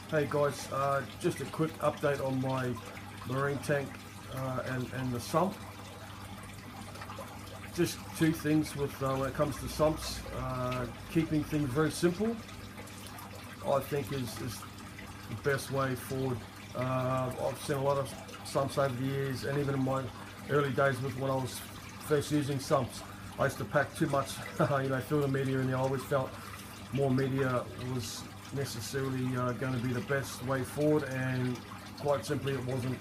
Hey guys, just a quick update on my marine tank and the sump. Just two things with when it comes to sumps. Keeping things very simple, I think is the best way forward. I've seen a lot of sumps over the years, and even in my early days with when I was first using sumps, I used to pack too much filter media in there. I always felt more media was necessarily going to be the best way forward, and quite simply it wasn't.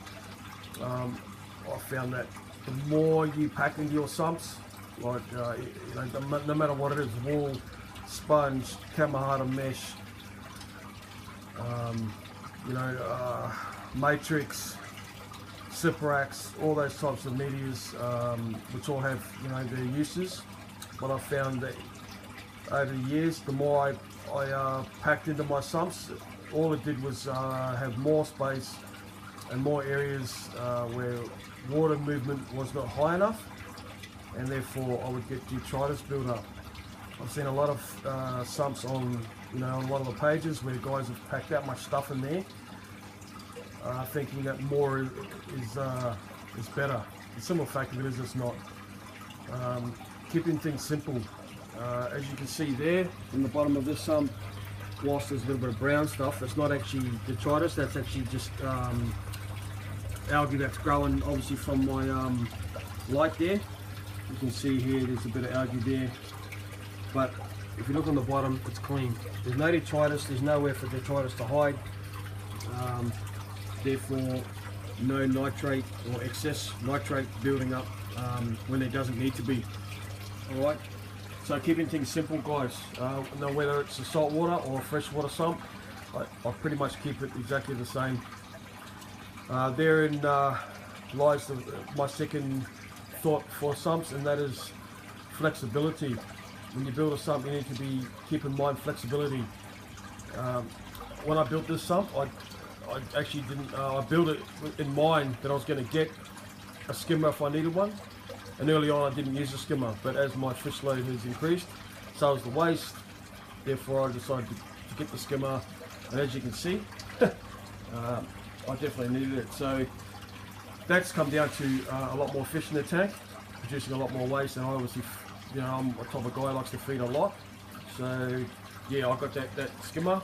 I found that the more you pack into your sumps, like no matter what it is, wool, sponge, Kamahata mesh, matrix, Cyprax, all those types of medias, which all have their uses. But I found that over the years, the more I packed into my sumps, all it did was have more space and more areas where water movement was not high enough, and therefore I would get detritus build up. I've seen a lot of sumps on on one of the pages where guys have packed that much stuff in there, thinking that more is better. The simple fact of it is it's not. Keeping things simple. As you can see there in the bottom of this sump, whilst there's a little bit of brown stuff, that's not actually detritus, that's actually just algae that's growing obviously from my light there. You can see here there's a bit of algae there, but if you look on the bottom, it's clean. There's no detritus, there's nowhere for detritus to hide, therefore no nitrate or excess nitrate building up when there doesn't need to be. Alright, so keeping things simple, guys. Whether it's a saltwater or a freshwater sump, I pretty much keep it exactly the same. Therein lies my second thought for sumps, and that is flexibility. When you build a sump, you need to keep in mind flexibility. When I built this sump, I actually didn't. I built it in mind that I was going to get a skimmer if I needed one. And early on I didn't use a skimmer, but as my fish load has increased, so has the waste. Therefore I decided to get the skimmer, and as you can see, I definitely needed it. So that's come down to a lot more fish in the tank, producing a lot more waste, and I obviously, I'm a type of guy who likes to feed a lot. So yeah, I got that skimmer.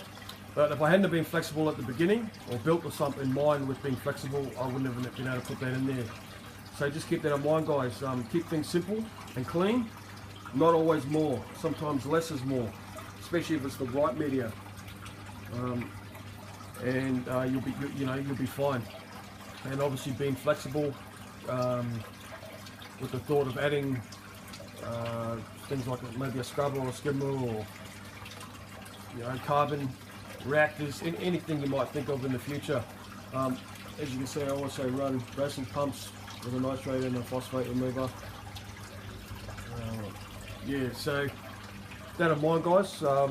But if I hadn't been flexible at the beginning, or built the sump in mind with being flexible, I wouldn't have been able to put that in there. So just keep that in mind, guys. Keep things simple and clean. Not always more. Sometimes less is more, especially if it's the right media. And you'll be fine. And obviously being flexible with the thought of adding things like maybe a scrubber or a skimmer, or carbon reactors, anything you might think of in the future. As you can see, I also run racing pumps with a nitrate and a phosphate remover. Yeah, so that in mind, guys. I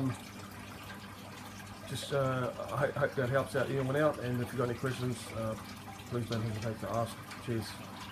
hope that helps out anyone out, and if you've got any questions, please don't hesitate to ask. Cheers.